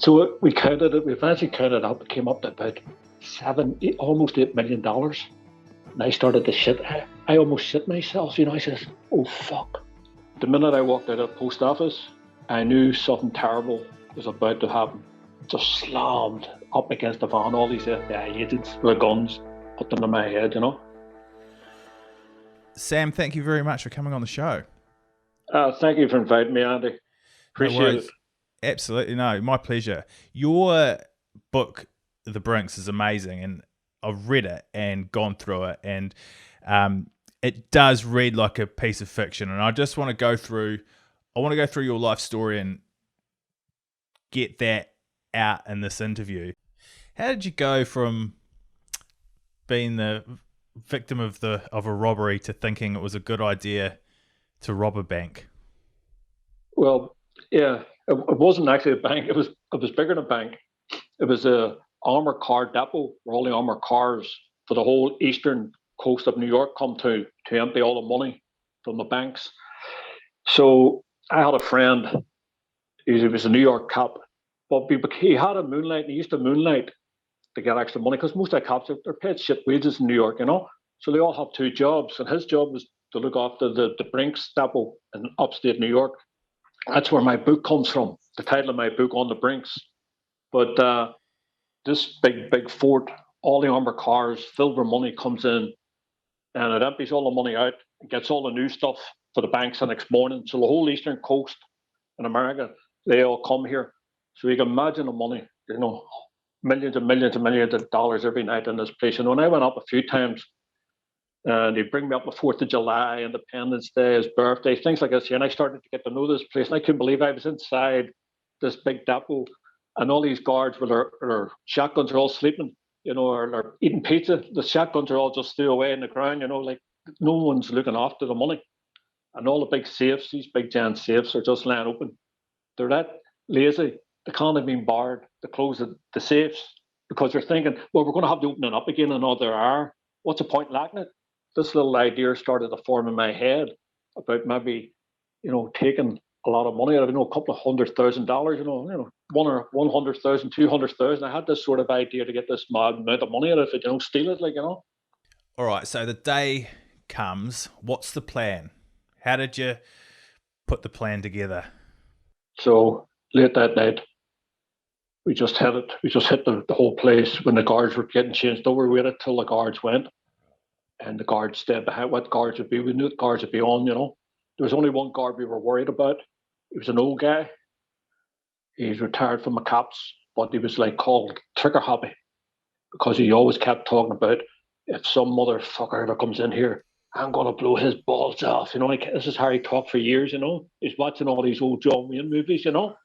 So we counted it. We eventually counted up. It came up to about almost $8 million. And I started to shit. I almost shit myself. I says, "Oh fuck!" The minute I walked out of the post office, I knew something terrible was about to happen. Just slammed up against the van. All these FBI agents with guns put them in my head. Sam, thank you very much for coming on the show. Thank you for inviting me, Andy. Appreciate it. Absolutely, no, my pleasure. Your book, The Brinks, is amazing, and I've read it and gone through it, and it does read like a piece of fiction. And I just want to go through. I want to go through your life story and get that out in this interview. How did you go from being the victim of a robbery to thinking it was a good idea to rob a bank? Well, yeah, it wasn't actually a bank. It was bigger than a bank. It was a armored car depot where all the armored cars for the whole eastern coast of New York come to empty all the money from the banks. So I had a friend. He was a New York cop, but he had a moonlight. He used to moonlight to get extra money because most of the cops they're paid shit wages in New York. So they all have two jobs, and his job was to look after the Brinks depot in upstate New York. That's where my book comes from. The title of my book, On the Brinks. But this big fort, all the armored cars filled with money comes in, and it empties all the money out and gets all the new stuff for the banks the next morning. So the whole eastern coast in America, they all come here. So you can imagine the money, millions and millions and millions of dollars every night in this place. And when I went up a few times, and they bring me up the 4th of July, Independence Day, his birthday, things like this. And I started to get to know this place. And I couldn't believe I was inside this big depot, and all these guards with their shotguns are all sleeping, or they're eating pizza. The shotguns are all just still away in the ground, like no one's looking after the money. And all the big safes, these big giant safes, are just lying open. They're that lazy. They can't have been barred to close the safes because they're thinking, well, we're going to have to open it up again in another hour. What's the point lacking it? This little idea started to form in my head about maybe, taking a lot of money out of, a couple of $100,000, one or 100,000, 200,000. I had this sort of idea to get this mad amount of money out of it, steal it, All right. So the day comes. What's the plan? How did you put the plan together? So late that night, we just hit it. We just hit the whole place when the guards were getting changed over. We waited till the guards went. And the guards stayed behind. What guards would be? We knew the guards would be on. There was only one guard we were worried about. He was an old guy. He's retired from the cops, but he was called trigger happy because he always kept talking about, if some motherfucker ever comes in here, I'm gonna blow his balls off. This is how he talked for years. He's watching all these old John Wayne movies. So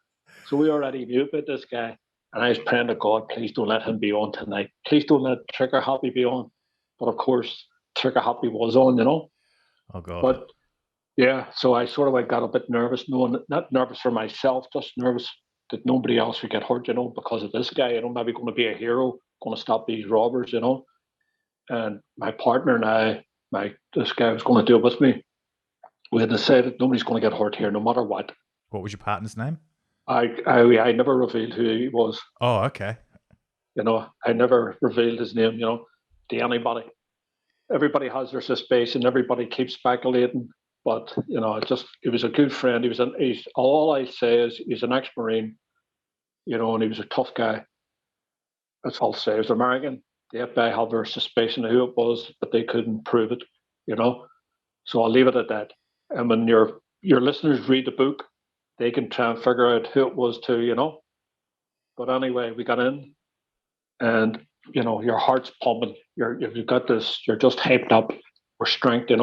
we already knew about this guy, and I was praying to God, please don't let him be on tonight. Please don't let trigger happy be on. But of course, trigger happy was on. Oh God. But yeah, so I sort of got a bit nervous, not nervous for myself, just nervous that nobody else would get hurt, because of this guy, maybe going to be a hero, going to stop these robbers, And my partner and this guy was going to do it with me. We had decided nobody's going to get hurt here, no matter what. What was your partner's name? I never revealed who he was. Oh, okay. I never revealed his name, to anybody. Everybody has their suspicion. Everybody keeps speculating, but he was a good friend. All I say is he's an ex-Marine, and he was a tough guy. That's all I'll say. He was American. The FBI had their suspicion of who it was, but they couldn't prove it. So I'll leave it at that. And when your listeners read the book, they can try and figure out who it was too. But anyway, we got in, and your heart's pumping. You've got this. You're just hyped up for strength. The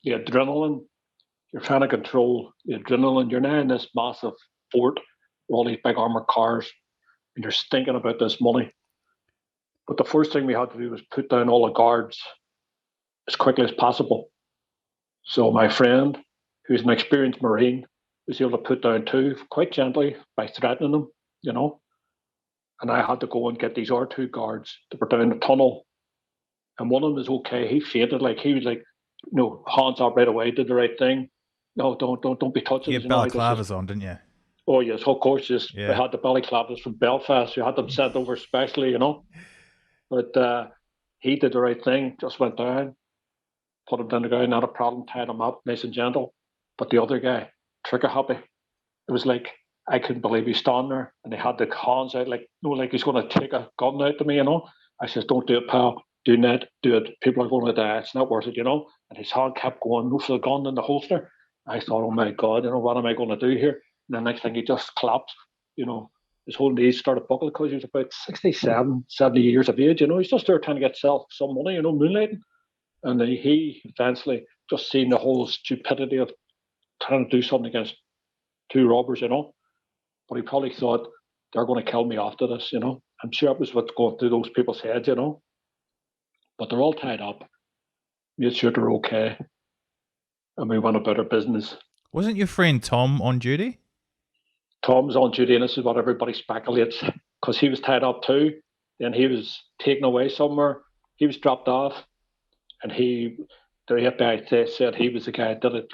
adrenaline. You're trying to control the adrenaline. You're now in this massive fort with all these big armored cars, and you're thinking about this money. But the first thing we had to do was put down all the guards as quickly as possible. So my friend, who's an experienced Marine, was able to put down two quite gently by threatening them. And I had to go and get these R2 guards that were down the tunnel. And one of them was okay. He fainted. He was hands up right away, did the right thing. No, don't be touching. You had balaclavas on, didn't you? Oh yes, of course. Yes, we Yeah. had the belly clappers from Belfast. We had them sent over specially, But he did the right thing. Just went down, put him down the ground, not a problem, tied him up, nice and gentle. But the other guy, trigger happy. It was like I couldn't believe he's standing there, and they had the hands out like he's going to take a gun out to me. I says, "Don't do it, pal. Do not do it. People are going to die. It's not worth it." And his hand kept going, no for the gun in the holster. I thought, "Oh my God, what am I going to do here?" And the next thing, he just collapsed. You know, his whole knees started buckling because he was about 67, 70 years of age. He's just there trying to get some money. Moonlighting. And he eventually just seen the whole stupidity of trying to do something against two robbers. But he probably thought they're going to kill me after this. I'm sure it was what's going through those people's heads. But they're all tied up, made sure they're okay, and we went about our business. Wasn't your friend Tom on duty? Tom's on duty, and this is what everybody speculates, because he was tied up too. Then he was taken away somewhere. He was dropped off, and the FBI said he was the guy that did it.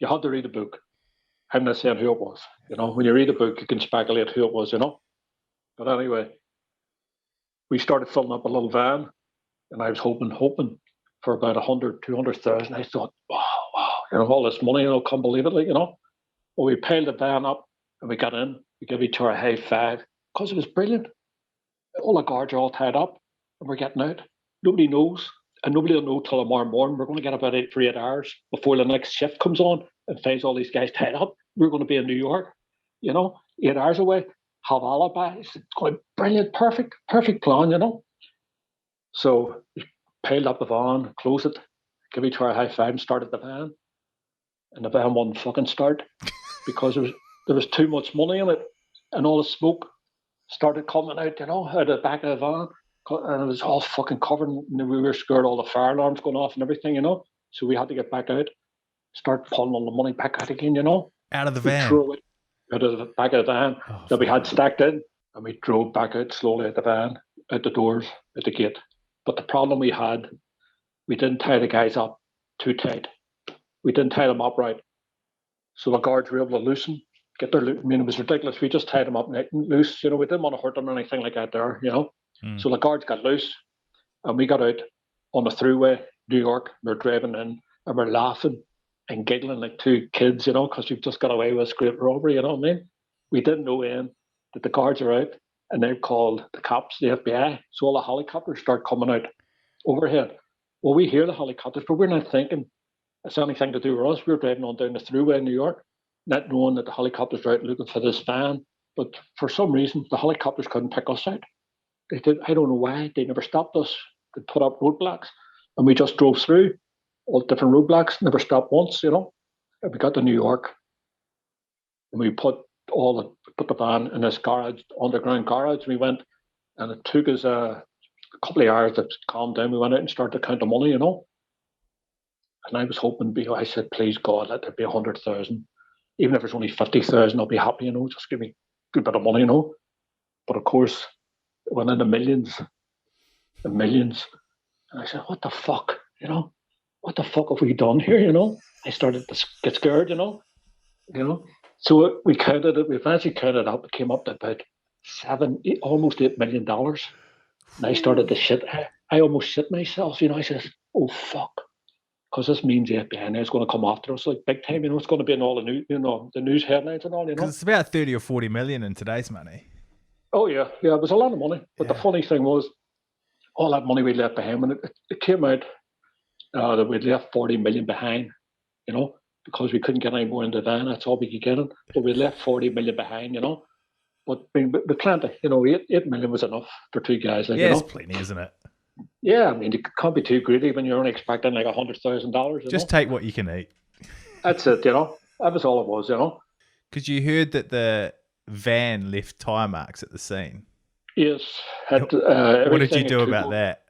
You had to read the book. I'm not saying who it was. When you read the book, you can speculate who it was. But anyway, we started filling up a little van, and I was hoping for about 100, 200,000. I thought, wow, all this money, can't believe it, Well, we piled the van up, and we got in. We gave each other a high five, because it was brilliant. All the guards are all tied up, and we're getting out. Nobody knows, and nobody will know till tomorrow morning. We're going to get about 8 hours before the next shift comes on and finds all these guys tied up. We're going to be in New York, 8 hours away, have alibis. It's going to be brilliant, perfect plan. So we piled up the van, closed it, give each other a high five, and started the van. And the van wouldn't fucking start because there was too much money in it, and all the smoke started coming out, out of the back of the van, and it was all fucking covered. And we were scared, all the fire alarms going off and everything. So we had to get back out, start pulling all the money back out again. Out of the We van. threw it out of the back of the van that we had stacked in, and we drove back out slowly out the van, out the doors, out the gate. But the problem we had, we didn't tie the guys up too tight. We didn't tie them up right. So the guards were able to loosen, get their loot. I mean, it was ridiculous. We just tied them up loose. We didn't want to hurt them or anything like that there. So the guards got loose, and we got out on the throughway, New York. We're driving in, and we're laughing and giggling like two kids, because we've just got away with a great robbery, We didn't know then that the guards are out, and they've called the cops, the FBI. So all the helicopters start coming out overhead. Well, we hear the helicopters, but we're not thinking it's anything to do with us. We're driving on down the throughway in New York, not knowing that the helicopters are out looking for this van. But for some reason, the helicopters couldn't pick us out. They did. I don't know why. They never stopped us. They put up roadblocks, and we just drove through all different roadblocks. Never stopped once, And we got to New York, and we put the van in this garage, underground garage. We went, and it took us a couple of hours to calm down. We went out and started to count the money, And I was hoping, I said, please God, let there be 100,000. Even if it's only 50,000, I'll be happy, Just give me a good bit of money, But of course, it went into millions and millions. And I said, what the fuck, What the fuck have we done here, I started to get scared, So we counted it. We eventually counted up. It came up to about almost $8 million. And I started to shit. I almost shit myself, I said, oh fuck. Because this means the FBI is going to come after us like big time. It's going to be in all the news, the news headlines and all. Because it's about 30 or 40 million in today's money. Oh yeah, it was a lot of money. But the funny thing was, all that money we left behind, when it came out that we'd left 40 million behind, because we couldn't get any more in the van. That's all we could get in. But we left 40 million behind, But the plenty, 8 million was enough for two guys. It's plenty, isn't it? Yeah, I mean, you can't be too greedy when you're only expecting like $100,000. Just take what you can eat. That's it, That was all it was, Because you heard that the van left tire marks at the scene. Yes. What did you do about that?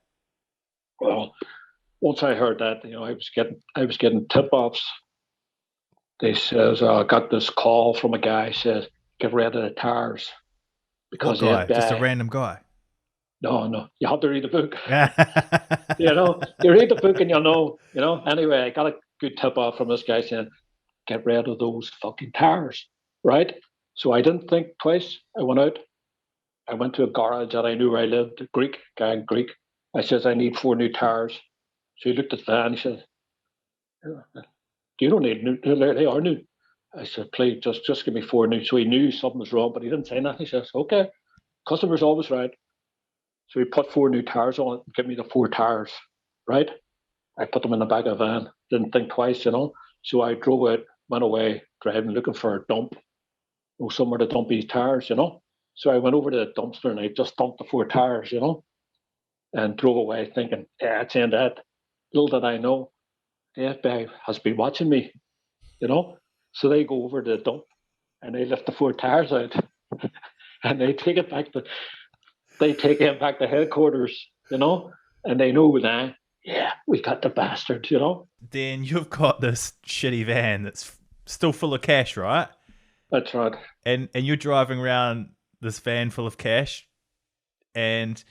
Well, once I heard that, I was getting tip-offs. They says I got this call from a guy says get rid of the tires because what guy? Just a random guy. No, you have to read the book. You read the book and you'll know. Anyway, I got a good tip off from this guy saying, get rid of those fucking tires. right? So I didn't think twice. I went out. I went to a garage that I knew where I lived, a Greek guy in Greek. I says, I need 4 new tires. So he looked at the van. He said, you don't need new. They are new. I said, please, just give me 4 new. So he knew something was wrong, but he didn't say nothing. He says, okay, customer's always right. So he put 4 new tires on it and gave me the 4 tires, right? I put them in the back of the van. Didn't think twice, you know. So I drove out, went away, driving, looking for a dump, or somewhere to dump these tires, you know. So I went over to the dumpster and I just dumped the 4 tires, you know, and drove away thinking, yeah, it's in that. Little did I know, the FBI has been watching me, you know. So they go over to the dump and they lift the 4 tires out and they take it back to headquarters, you know, and they know now, yeah, we got the bastard, you know. Then you've got this shitty van that's still full of cash, right? That's right. And you're driving around this van full of cash, and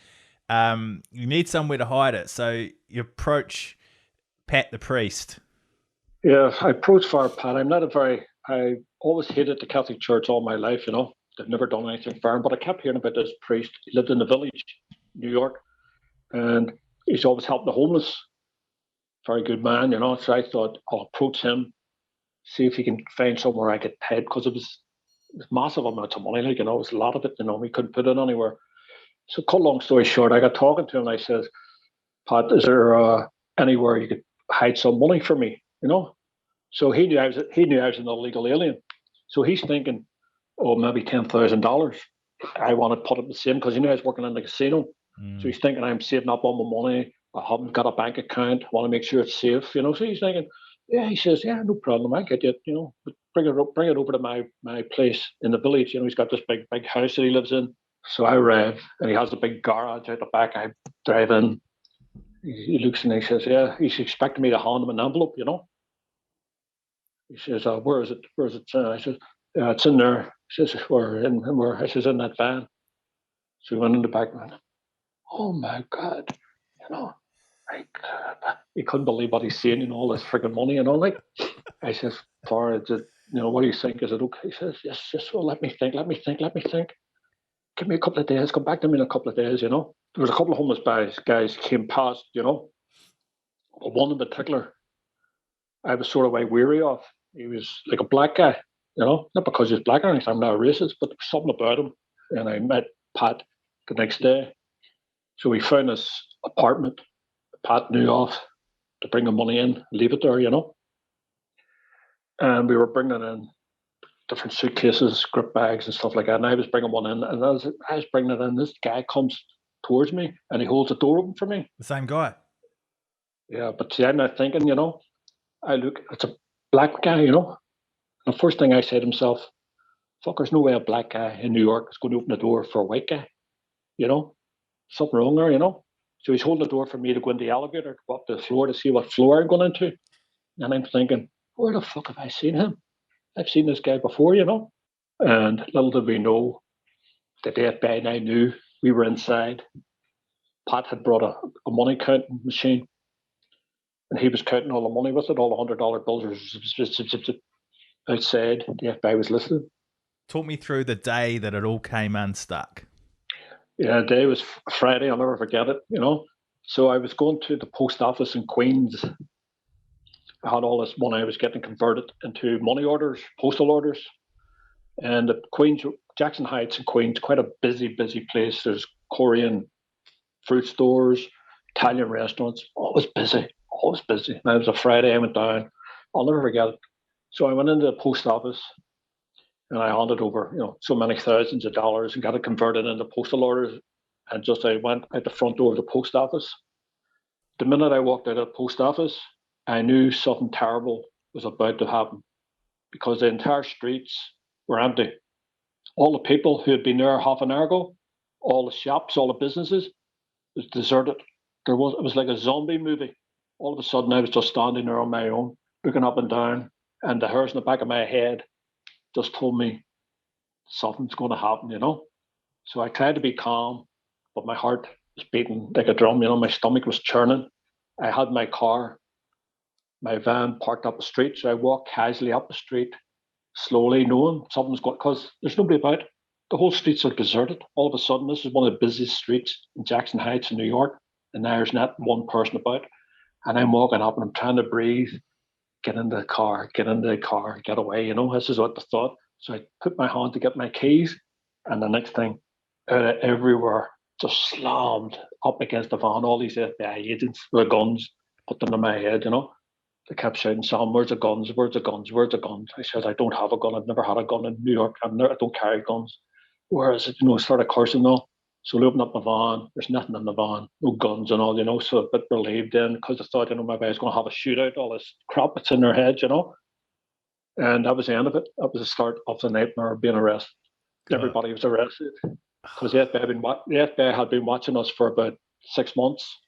you need somewhere to hide it. So you approach Pat the priest. Yeah, I approached for Pat. I always hated the Catholic Church all my life, you know. They've never done anything for him, but I kept hearing about this priest. He lived in the village, New York, and he's always helped the homeless. Very good man, you know. So I thought I'll approach him, see if he can find somewhere I could hide, because it was massive amounts of money, like, you know, it was a lot of it, you know, we couldn't put it anywhere. So cut long story short, I got talking to him and I says, Pat, is there anywhere you could hide some money for me, you know? So he knew I was an illegal alien. So he's thinking, oh, maybe $10,000. I want to put it the same because he knew I was working in the casino. So he's thinking I'm saving up all my money. I haven't got a bank account. I want to make sure it's safe, you know. So he's thinking, yeah, he says, yeah, no problem. I get it, you know. But bring it over to my place in the village. You know, he's got this big house that he lives in. So I arrive and he has a big garage out the back. I drive in. He looks and he says, yeah, he's expecting me to hand him an envelope, you know. He says, where is it? Where is it? I said, it's in there. He says, where? I says, in that van. So he went in the back, man. Oh my God. You know, like, he couldn't believe what he's seeing, you know, all this freaking money, you know, like. I says, Flora, you know, what do you think? Is it okay? He says, yes, well, let me think. Give me a couple of days, come back to me in a couple of days, you know. There was a couple of homeless guys came past, you know. But one in particular, I was sort of like weary of. He was like a black guy, you know, not because he's black or anything, I'm not a racist, but there was something about him. And I met Pat the next day. So we found this apartment Pat knew of to bring the money in, leave it there, you know. And we were bringing in different suitcases, grip bags, and stuff like that. And I was bringing one in, and as I was bringing it in, this guy comes towards me and he holds the door open for me. The same guy. Yeah, but see, I'm not thinking, you know, I look, it's a black guy, you know. And the first thing I said to myself, fuck, there's no way a black guy in New York is going to open the door for a white guy, you know. Something wrong there, you know. So he's holding the door for me to go in the elevator, go up to the floor to see what floor I'm going into. And I'm thinking, where the fuck have I seen him? I've seen this guy before, you know. And little did we know that the FBI and I knew we were inside. Pat had brought a money counting machine and he was counting all the money with it, all the $100 bills were outside. The FBI was listening. Talk me through the day that it all came unstuck. Yeah, the day was Friday. I'll never forget it, you know. So I was going to the post office in Queens. I had all this money I was getting converted into money orders, postal orders. And the Queens, Jackson Heights in Queens, quite a busy place. There's Korean fruit stores, Italian restaurants, always busy, always busy. And it was a Friday, I went down. I'll never forget it. So I went into the post office and I handed over, you know, so many thousands of dollars and got it converted into postal orders. And just I went out the front door of the post office. The minute I walked out of the post office, I knew something terrible was about to happen because the entire streets were empty. All the people who had been there half an hour ago, all the shops, all the businesses, was deserted. It was like a zombie movie. All of a sudden, I was just standing there on my own, looking up and down, and the hairs in the back of my head just told me something's going to happen, you know. So I tried to be calm, but my heart was beating like a drum, you know. My stomach was churning. I had my van parked up the street, so I walked casually up the street slowly knowing something's going, because there's nobody about. The whole streets are deserted. All of a sudden, this is one of the busiest streets in Jackson Heights in New York, and there's not one person about. And I'm walking up and I'm trying to breathe, get into the car, get into the car, get away. This is what the thought. So I put my hand to get my keys, and the next thing, everywhere, just slammed up against the van. All these FBI agents with guns, put them in my head. They kept shouting, Sam, where's the guns? Where's the guns? Where's the guns? I said, I don't have a gun. I've never had a gun in New York. I don't carry guns. Where is it? Started cursing all. So we opened up my van. There's nothing in the van, no guns and all. So a bit relieved then, because I thought, maybe I was going to have a shootout, all this crap that's in their head. And that was the end of it. That was the start of the nightmare of being arrested. God. Everybody was arrested because the FBI had been watching us for about 6 months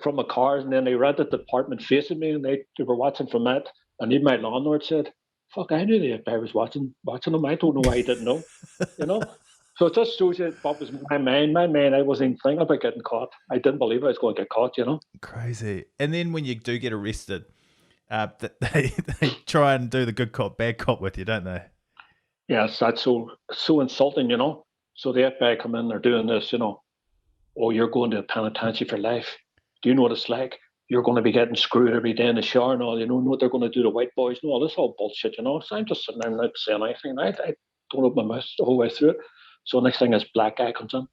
from the cars, and then they read the department facing me, and they were watching from that. And even my landlord said, "Fuck, I knew the FBI was watching them. I don't know why he didn't know." So it just shows you what was my mind. My mind, I wasn't even thinking about getting caught. I didn't believe I was going to get caught. Crazy. And then when you do get arrested, they try and do the good cop, bad cop with you, don't they? Yes, that's so insulting. So the FBI come in, they're doing this. Oh, you're going to the penitentiary for life. Do you know what it's like? You're going to be getting screwed every day in the shower and all. You know what they're going to do to white boys? No, this all bullshit. So I'm just sitting there and not saying anything. I don't open my mouth the whole way through it. So next thing, this black guy comes in.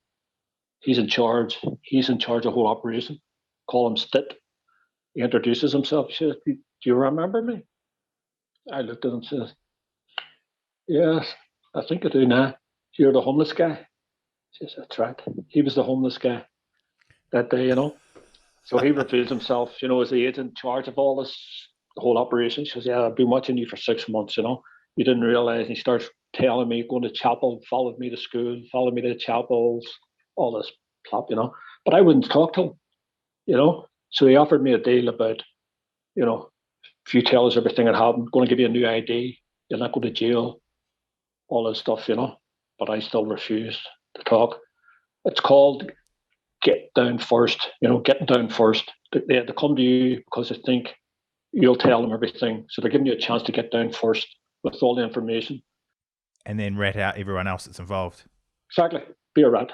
He's in charge. He's in charge of the whole operation. Call him Stit. He introduces himself. He says, "Do you remember me?" I looked at him and says, "Yes, I think I do now. You're the homeless guy." He says, "That's right." He was the homeless guy that day. So he reveals himself, as the agent in charge of all this, the whole operation. He says, "Yeah, I've been watching you for 6 months, You didn't realize." And he starts telling me, going to chapel, followed me to school, followed me to chapels, all this plop. But I wouldn't talk to him. So he offered me a deal about, if you tell us everything that happened, going to give you a new ID, you'll not go to jail, all this stuff. But I still refused to talk. It's called get down first, getting down first. They had to come to you because they think you'll tell them everything. So they're giving you a chance to get down first with all the information. And then rat out everyone else that's involved. Exactly. Be a rat.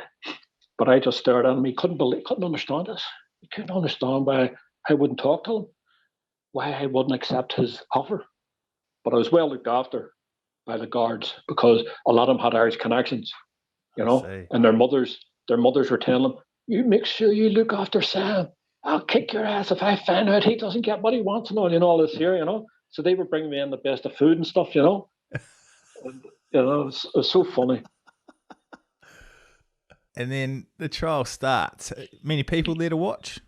But I just stared at him. He couldn't understand this. He couldn't understand why I wouldn't talk to him, why I wouldn't accept his offer. But I was well looked after by the guards because a lot of them had Irish connections, and their mothers were telling them, "You make sure you look after Sam. I'll kick your ass if I find out he doesn't get what he wants and all this here. So they were bringing me in the best of food and stuff, And, it was so funny. And then the trial starts. Many people there to watch?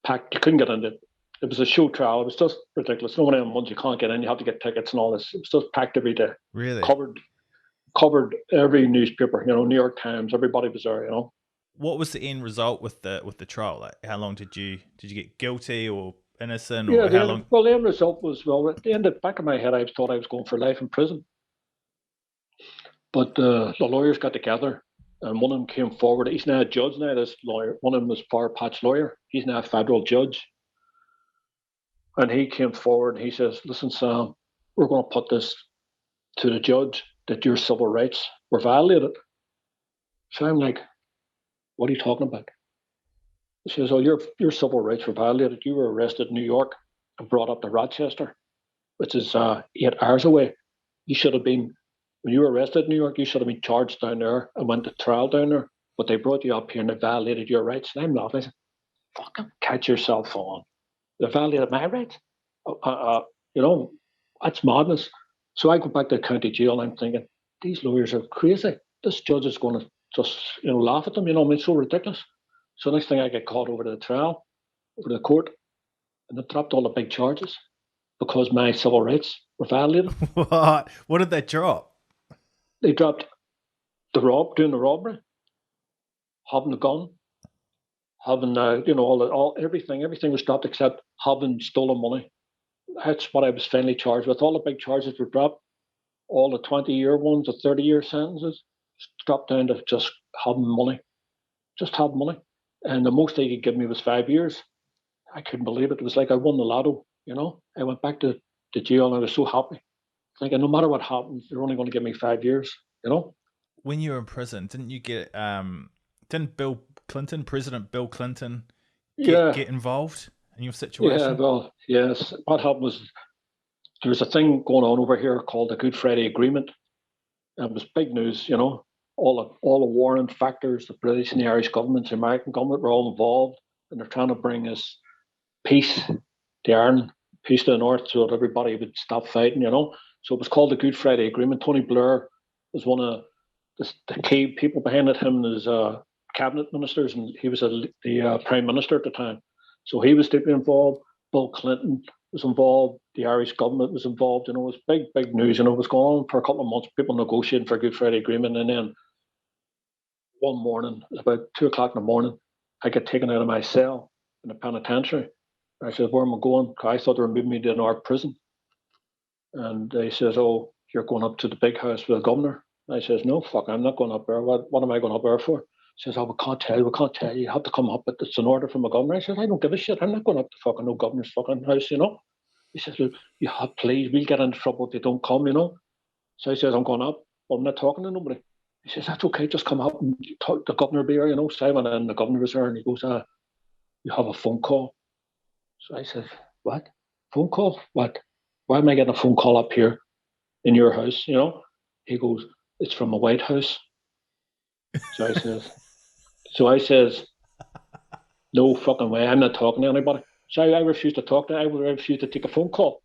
Packed. You couldn't get in it. It was a show trial. It was just ridiculous. No one of them ones you can't get in. You have to get tickets and all this. It was just packed every day. Really? Covered every newspaper, New York Times, everybody was there, What was the end result with the trial? Like, how long did you get guilty or innocent? Yeah, or how long? Well, the end result was, at the end, back of my head, I thought I was going for life in prison. But the lawyers got together, and one of them came forward. He's now a judge now, this lawyer. One of them was Power Patch lawyer. He's now a federal judge. And he came forward and he says, "Listen, Sam, we're going to put this to the judge that your civil rights were violated." So I'm like, "What are you talking about?" He says, "Oh, your civil rights were violated. You were arrested in New York and brought up to Rochester, which is 8 hours away. You should have been, when you were arrested in New York, you should have been charged down there and went to trial down there. But they brought you up here and they violated your rights." And I'm laughing. I said, "Fucking catch yourself on. They violated my rights. That's madness." So I go back to the county jail and I'm thinking, these lawyers are crazy. This judge is going to just, laugh at them. It's so ridiculous. So next thing I get called over to the trial, over to the court, and they dropped all the big charges because my civil rights were violated. What did they drop? They dropped doing the robbery, having the gun, having everything was dropped except having stolen money. That's what I was finally charged with. All the big charges were dropped. All the 20-year ones, the 30-year sentences, dropped down to just having money. Just have money. And the most they could give me was 5 years. I couldn't believe it. It was like I won the lotto, I went back to jail and I was so happy. thinking no matter what happens, they're only going to give me 5 years. You know. When you were in prison, didn't you get didn't President Bill Clinton, Yeah, get involved in your yeah. situation? Well, yes. What happened was there was a thing going on over here called the Good Friday Agreement. And it was big news. You know, all the warring factors, the British and the Irish governments, the American government were all involved, and they're trying to bring us peace to Ireland, peace to the north, so that everybody would stop fighting. You know, so it was called the Good Friday Agreement. Tony Blair was one of the key people behind it. Him and his cabinet ministers, and he was the prime minister at the time. So he was deeply involved. Bill Clinton was involved. The Irish government was involved. You know, it was big, big news. You know, it was going on for a couple of months. People negotiating for a Good Friday Agreement, and then one morning, it was about 2 o'clock in the morning, I get taken out of my cell in the penitentiary. I said, "Where am I going?" I thought they were moving me to an art prison. And they says, "Oh, you're going up to the big house with the governor." I says, "No, fuck, I'm not going up there. What am I going up there for?" He says, "Oh, we can't tell you. We can't tell you. You have to come up, but it's an order from the governor." I said, "I don't give a shit. I'm not going up to fucking no governor's fucking house, you know." He says, "Look, you have, please, we'll get into trouble if they don't come, you know." So I says, "I'm going up, but I'm not talking to nobody." He says, "That's okay. Just come up and talk, the governor will be here, you know." So I went in, the governor was there, and he goes, "You have a phone call." So I said, "What? Phone call? What? Why am I getting a phone call up here in your house, you know?" He goes, "It's from the White House." So I says, so I says, "No fucking way. I'm not talking to anybody." So I refused to talk to. I refused to take a phone call.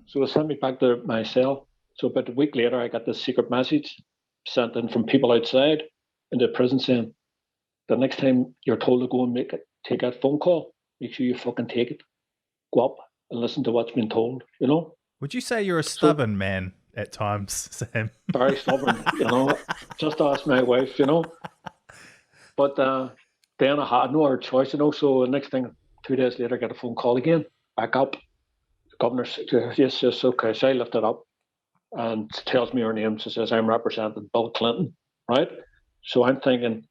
So they sent me back to my cell. So about a week later, I got this secret message sent in from people outside in the prison saying, "The next time you're told to go and take that phone call, make sure you fucking take it. Go up and listen to what's been told." You know. Would you say you're a So stubborn man at times, Sam? very stubborn. You know. Just ask my wife. You know. But then I had no other choice. You know. So the next thing, 2 days later, I get a phone call again. Back up. The governor said, "Yes, yes, okay." So I lift it up and tells me her name. She says, "I'm representing Bill Clinton," right? So I'm thinking,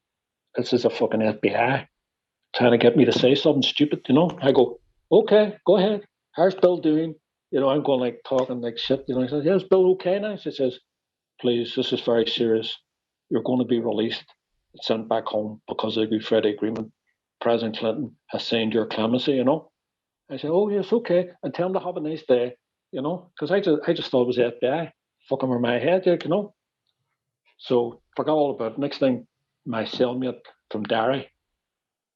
this is a fucking FBI trying to get me to say something stupid, you know? I go, "Okay, go ahead. How's Bill doing?" You know, I'm going like talking like shit. You know, I said, "Yeah, is Bill okay now?" She says, "Please, this is very serious. You're going to be released and sent back home because of the Good Friday Agreement. President Clinton has signed your clemency," you know? I said, "Oh, yes, okay. And tell him to have a nice day," you know? Because I just thought it was the FBI fucking over my head, you know? So forgot all about it. Next thing, my cellmate from Derry,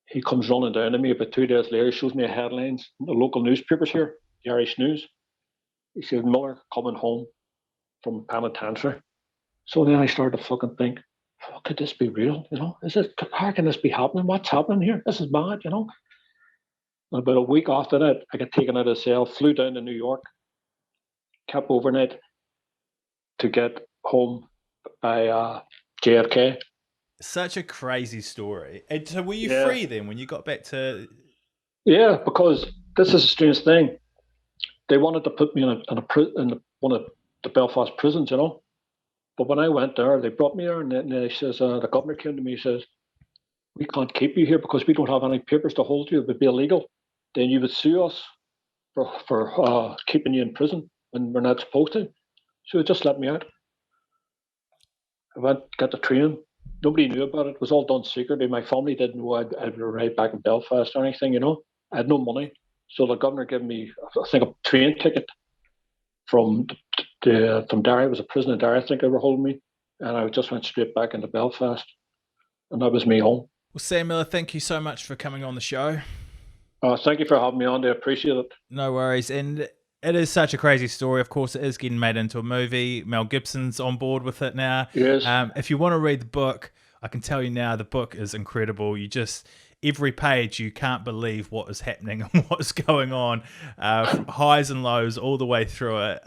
he comes running down to me about 2 days later, shows me a headlines in the local newspapers here, the Irish News. He said, "Miller coming home from penitentiary." So then I started to fucking think, could this be real? You know, how can this be happening? What's happening here? This is mad, you know. And about a week after that, I got taken out of the cell, flew down to New York, kept overnight to get home by JFK. Such a crazy story. And so were you Yeah, free then when you got back to... yeah, because this is a strange thing. They wanted to put me in one of the Belfast prisons, you know. But when I went there, they brought me there, and then they says the governor came to me and says, "We can't keep you here because we don't have any papers to hold you. It would be illegal. Then you would sue us for keeping you in prison when we're not supposed to." So they just let me out. I went, got the train. Nobody knew about it. It was all done secretly. My family didn't know I'd arrived back in Belfast or anything, you know. I had no money. So the governor gave me, I think, a train ticket from from Derry. It was a prison in Derry, I think they were holding me. And I just went straight back into Belfast. And that was me home. Well, Sam Miller, thank you so much for coming on the show. Thank you for having me on. I appreciate it. No worries. And it is such a crazy story. Of course, it is getting made into a movie. Mel Gibson's on board with it now. Yes. If you want to read the book, I can tell you now, the book is incredible. You just, every page, you can't believe what is happening and what is going on. Highs and lows all the way through it.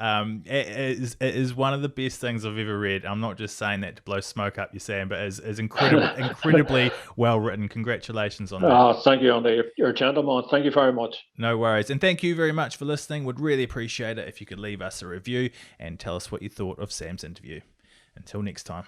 It is one of the best things I've ever read. I'm not just saying that to blow smoke up your Sam, but is incredibly well written. Congratulations on that. Thank you, Andy. You're a gentleman. Thank you very much. No worries. And thank you very much for listening. Would really appreciate it if you could leave us a review and tell us what you thought of Sam's interview. Until next time.